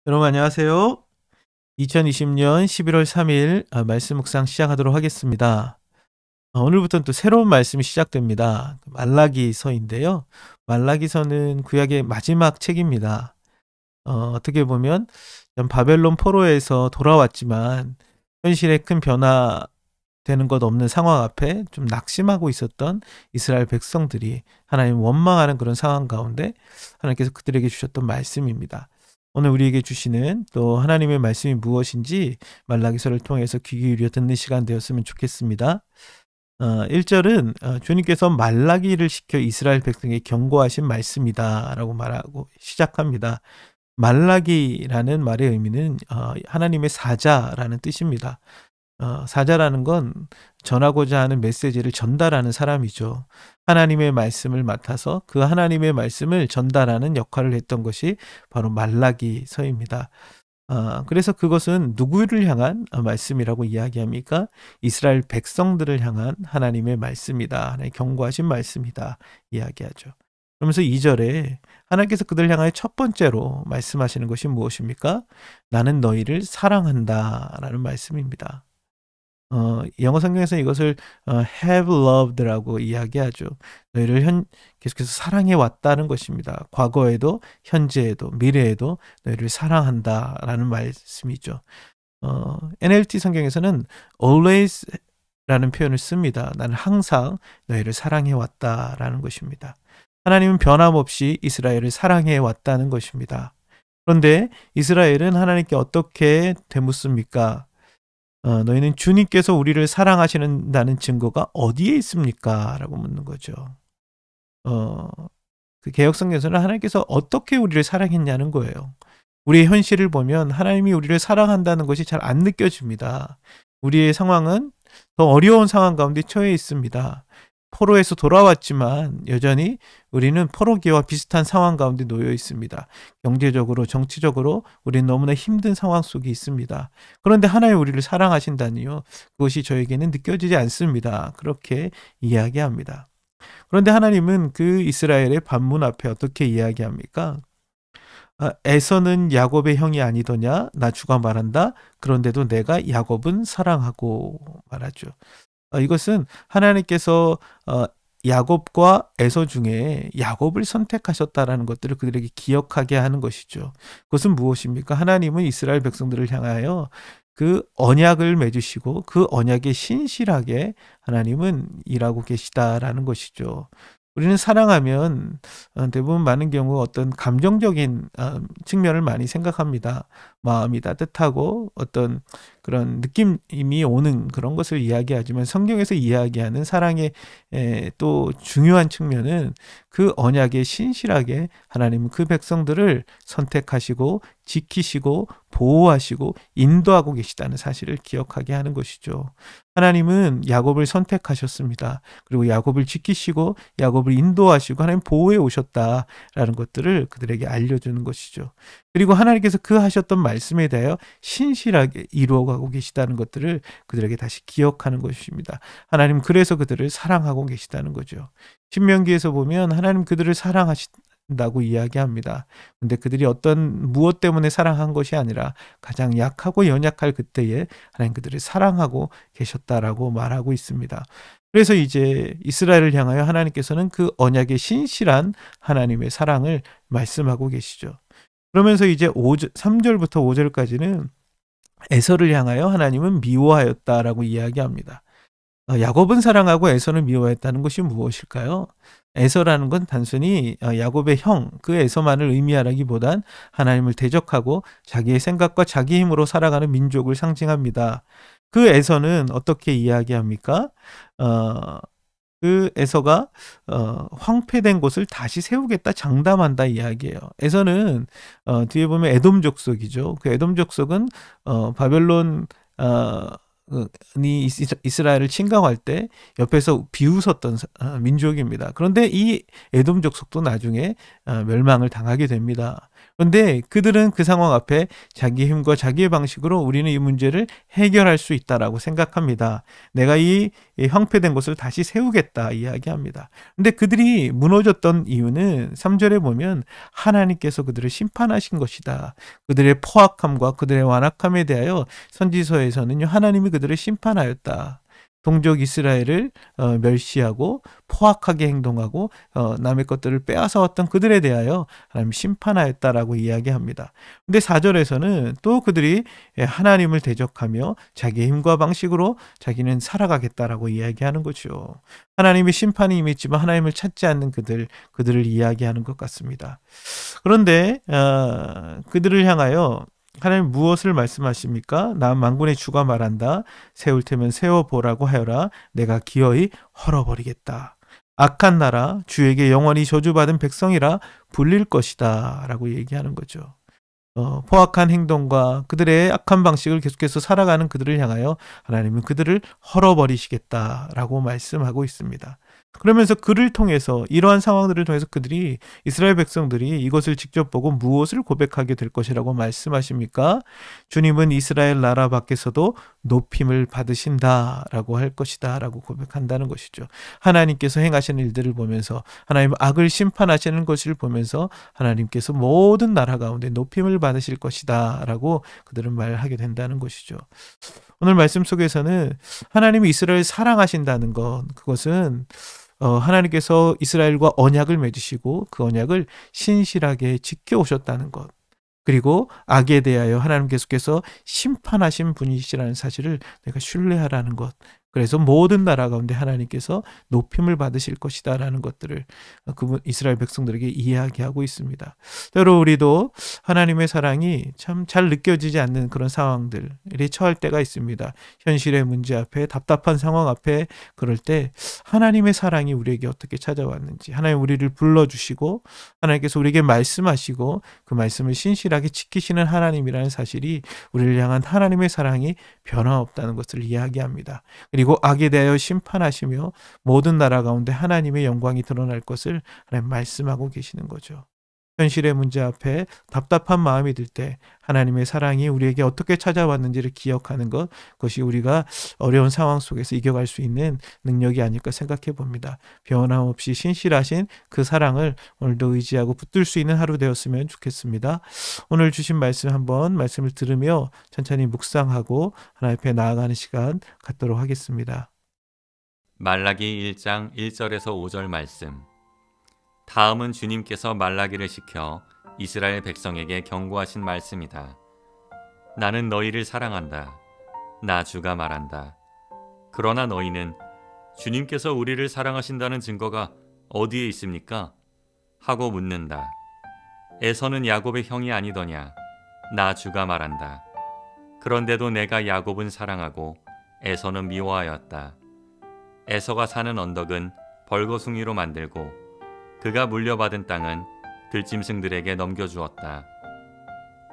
여러분 안녕하세요. 2020년 11월 3일 말씀 묵상 시작하도록 하겠습니다. 오늘부터는 또 새로운 말씀이 시작됩니다. 말라기서인데요. 말라기서는 구약의 마지막 책입니다. 어떻게 보면 바벨론 포로에서 돌아왔지만 현실에 큰 변화되는 것 없는 상황 앞에 좀 낙심하고 있었던 이스라엘 백성들이 하나님 원망하는 그런 상황 가운데 하나님께서 그들에게 주셨던 말씀입니다. 오늘 우리에게 주시는 또 하나님의 말씀이 무엇인지 말라기서를 통해서 귀 기울여 듣는 시간 되었으면 좋겠습니다. 1절은 주님께서 말라기를 시켜 이스라엘 백성에게 경고하신 말씀이다 라고 말하고 시작합니다. 말라기라는 말의 의미는 하나님의 사자라는 뜻입니다. 사자라는 건 전하고자 하는 메시지를 전달하는 사람이죠. 하나님의 말씀을 맡아서 그 하나님의 말씀을 전달하는 역할을 했던 것이 바로 말라기서입니다. 그래서 그것은 누구를 향한 말씀이라고 이야기합니까? 이스라엘 백성들을 향한 하나님의 말씀이다. 하나님의 경고하신 말씀이다. 이야기하죠. 그러면서 2절에 하나님께서 그들을 향하여 첫 번째로 말씀하시는 것이 무엇입니까? 나는 너희를 사랑한다. 라는 말씀입니다. 영어 성경에서 이것을 have loved라고 이야기하죠. 너희를 계속해서 사랑해 왔다는 것입니다. 과거에도 현재에도 미래에도 너희를 사랑한다라는 말씀이죠. NLT 성경에서는 always라는 표현을 씁니다. 나는 항상 너희를 사랑해 왔다라는 것입니다. 하나님은 변함없이 이스라엘을 사랑해 왔다는 것입니다. 그런데 이스라엘은 하나님께 어떻게 되묻습니까? 너희는 주님께서 우리를 사랑하시는다는 증거가 어디에 있습니까? 라고 묻는 거죠. 그 개역성경에서는 하나님께서 어떻게 우리를 사랑했냐는 거예요. 우리의 현실을 보면 하나님이 우리를 사랑한다는 것이 잘 안 느껴집니다. 우리의 상황은 더 어려운 상황 가운데 처해 있습니다. 포로에서 돌아왔지만 여전히 우리는 포로기와 비슷한 상황 가운데 놓여 있습니다. 경제적으로, 정치적으로 우리는 너무나 힘든 상황 속에 있습니다. 그런데 하나님 우리를 사랑하신다니요. 그것이 저에게는 느껴지지 않습니다. 그렇게 이야기합니다. 그런데 하나님은 그 이스라엘의 반문 앞에 어떻게 이야기합니까? 에서는 야곱의 형이 아니더냐? 나 주가 말한다. 그런데도 내가 야곱은 사랑하고 말하죠. 이것은 하나님께서 야곱과 에서 중에 야곱을 선택하셨다라는 것들을 그들에게 기억하게 하는 것이죠. 그것은 무엇입니까? 하나님은 이스라엘 백성들을 향하여 그 언약을 맺으시고 그 언약에 신실하게 하나님은 일하고 계시다라는 것이죠. 우리는 사랑하면 대부분 많은 경우 어떤 감정적인 측면을 많이 생각합니다. 마음이 따뜻하고 어떤 그런 느낌이 오는 그런 것을 이야기하지만 성경에서 이야기하는 사랑의 또 중요한 측면은 그 언약에 신실하게 하나님은 그 백성들을 선택하시고 지키시고 보호하시고 인도하고 계시다는 사실을 기억하게 하는 것이죠. 하나님은 야곱을 선택하셨습니다. 그리고 야곱을 지키시고 야곱을 인도하시고 하나님 보호해 오셨다라는 것들을 그들에게 알려주는 것이죠. 그리고 하나님께서 그 하셨던 말씀에 대하여 신실하게 이루어가고 계시다는 것들을 그들에게 다시 기억하는 것입니다. 하나님 그래서 그들을 사랑하고 계시다는 거죠. 신명기에서 보면 하나님 그들을 사랑하신다고 이야기합니다. 근데 그들이 어떤 무엇 때문에 사랑한 것이 아니라 가장 약하고 연약할 그때에 하나님 그들을 사랑하고 계셨다라고 말하고 있습니다. 그래서 이제 이스라엘을 향하여 하나님께서는 그 언약의 신실한 하나님의 사랑을 말씀하고 계시죠. 그러면서 이제 3절부터 5절까지는 에서를 향하여 하나님은 미워하였다라고 이야기합니다. 야곱은 사랑하고 에서는 미워했다는 것이 무엇일까요? 에서라는 건 단순히 야곱의 형, 그 에서만을 의미하기보단 하나님을 대적하고 자기의 생각과 자기 힘으로 살아가는 민족을 상징합니다. 그 에서는 어떻게 이야기합니까? 그 에서가 황폐된 곳을 다시 세우겠다 장담한다 이야기예요. 에서는 뒤에 보면 에돔 족속이죠. 그 에돔 족속은 바벨론 이 이스라엘을 침공할 때 옆에서 비웃었던 민족입니다. 그런데 이 에돔 족속도 나중에 멸망을 당하게 됩니다. 그런데 그들은 그 상황 앞에 자기 힘과 자기의 방식으로 우리는 이 문제를 해결할 수 있다라고 생각합니다. 내가 이 황폐된 곳을 다시 세우겠다 이야기합니다. 근데 그들이 무너졌던 이유는 3절에 보면 하나님께서 그들을 심판하신 것이다. 그들의 포악함과 그들의 완악함에 대하여 선지서에서는요, 하나님이 그들을 심판하였다. 동족 이스라엘을 멸시하고 포악하게 행동하고 남의 것들을 빼앗아왔던 그들에 대하여 하나님 심판하였다라고 이야기합니다. 근데 4절에서는 또 그들이 하나님을 대적하며 자기의 힘과 방식으로 자기는 살아가겠다라고 이야기하는 거죠. 하나님의 심판이 임했지만 하나님을 찾지 않는 그들을 이야기하는 것 같습니다. 그런데 그들을 향하여 하나님 무엇을 말씀하십니까? 나 만군의 주가 말한다. 세울 테면 세워보라고 하여라. 내가 기어이 헐어버리겠다. 악한 나라, 주에게 영원히 저주받은 백성이라 불릴 것이다. 라고 얘기하는 거죠. 포악한 행동과 그들의 악한 방식을 계속해서 살아가는 그들을 향하여 하나님은 그들을 헐어버리시겠다라고 말씀하고 있습니다. 그러면서 그를 통해서 이러한 상황들을 통해서 그들이 이스라엘 백성들이 이것을 직접 보고 무엇을 고백하게 될 것이라고 말씀하십니까? 주님은 이스라엘 나라 밖에서도 높임을 받으신다라고 할 것이다라고 고백한다는 것이죠. 하나님께서 행하시는 일들을 보면서 하나님 악을 심판하시는 것을 보면서 하나님께서 모든 나라 가운데 높임을 받으실 것이다라고 그들은 말하게 된다는 것이죠. 오늘 말씀 속에서는 하나님이 이스라엘을 사랑하신다는 것, 그것은 하나님께서 이스라엘과 언약을 맺으시고 그 언약을 신실하게 지켜오셨다는 것, 그리고 악에 대하여 하나님 계속해서 심판하신 분이시라는 사실을 내가 신뢰하라는 것, 그래서 모든 나라 가운데 하나님께서 높임을 받으실 것이다라는 것들을 그분 이스라엘 백성들에게 이야기하고 있습니다. 때로 우리도 하나님의 사랑이 참 잘 느껴지지 않는 그런 상황들이 처할 때가 있습니다. 현실의 문제 앞에, 답답한 상황 앞에, 그럴 때 하나님의 사랑이 우리에게 어떻게 찾아왔는지, 하나님 우리를 불러주시고 하나님께서 우리에게 말씀하시고 그 말씀을 신실하게 지키시는 하나님이라는 사실이 우리를 향한 하나님의 사랑이 변함없다는 것을 이야기합니다. 그리고 악에 대하여 심판하시며 모든 나라 가운데 하나님의 영광이 드러날 것을 하나님 말씀하고 계시는 거죠. 현실의 문제 앞에 답답한 마음이 들 때 하나님의 사랑이 우리에게 어떻게 찾아왔는지를 기억하는 것, 그것이 우리가 어려운 상황 속에서 이겨갈 수 있는 능력이 아닐까 생각해 봅니다. 변함없이 신실하신 그 사랑을 오늘도 의지하고 붙들 수 있는 하루 되었으면 좋겠습니다. 오늘 주신 말씀을 들으며 천천히 묵상하고 하나님 앞에 나아가는 시간 갖도록 하겠습니다. 말라기 1장 1절에서 5절 말씀. 다음은 주님께서 말라기를 시켜 이스라엘 백성에게 경고하신 말씀이다. 나는 너희를 사랑한다. 나 주가 말한다. 그러나 너희는 주님께서 우리를 사랑하신다는 증거가 어디에 있습니까? 하고 묻는다. 에서는 야곱의 형이 아니더냐? 나 주가 말한다. 그런데도 내가 야곱은 사랑하고 에서는 미워하였다. 에서가 사는 언덕은 벌거숭이로 만들고 그가 물려받은 땅은 들짐승들에게 넘겨주었다.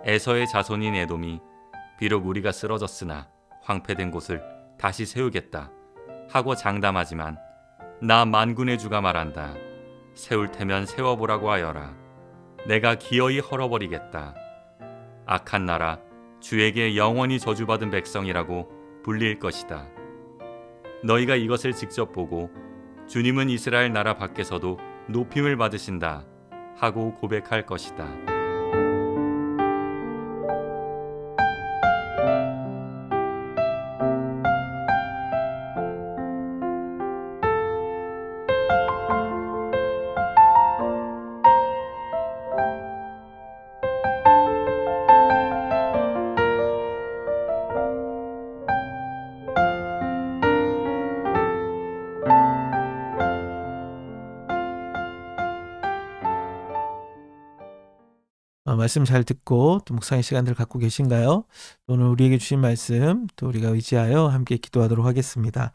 에서의 자손인 에돔이 비록 우리가 쓰러졌으나 황폐된 곳을 다시 세우겠다 하고 장담하지만 나 만군의 주가 말한다. 세울 테면 세워보라고 하여라. 내가 기어이 헐어버리겠다. 악한 나라 주에게 영원히 저주받은 백성이라고 불릴 것이다. 너희가 이것을 직접 보고 주님은 이스라엘 나라 밖에서도 높임을 받으신다 하고 고백할 것이다. 말씀 잘 듣고 또 묵상의 시간들 갖고 계신가요? 오늘 우리에게 주신 말씀 또 우리가 의지하여 함께 기도하도록 하겠습니다.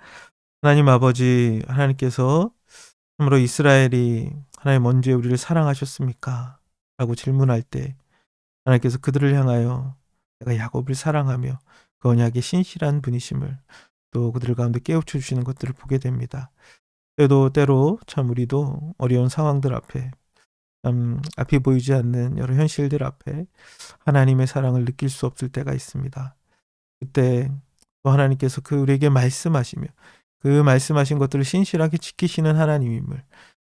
하나님 아버지, 하나님께서 참으로 이스라엘이 하나님 언제 우리를 사랑하셨습니까? 라고 질문할 때 하나님께서 그들을 향하여 내가 야곱을 사랑하며 그 언약의 신실한 분이심을 또 그들 가운데 깨우쳐 주시는 것들을 보게 됩니다. 때로 참 우리도 어려운 상황들 앞에 앞이 보이지 않는 여러 현실들 앞에 하나님의 사랑을 느낄 수 없을 때가 있습니다. 그때 또 하나님께서 우리에게 말씀하시며 그 말씀하신 것들을 신실하게 지키시는 하나님임을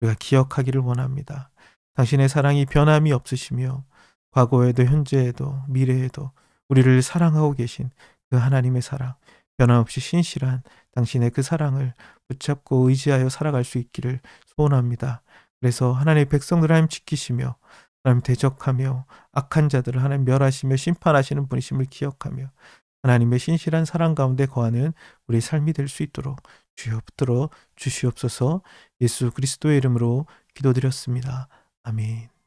우리가 기억하기를 원합니다. 당신의 사랑이 변함이 없으시며 과거에도 현재에도 미래에도 우리를 사랑하고 계신 그 하나님의 사랑, 변함없이 신실한 당신의 그 사랑을 붙잡고 의지하여 살아갈 수 있기를 소원합니다. 그래서 하나님의 백성들 하나님 지키시며 하나님 대적하며 악한 자들을 하나님 멸하시며 심판하시는 분이심을 기억하며 하나님의 신실한 사랑 가운데 거하는 우리 삶이 될 수 있도록 주여 붙들어 주시옵소서. 예수 그리스도의 이름으로 기도드렸습니다. 아멘.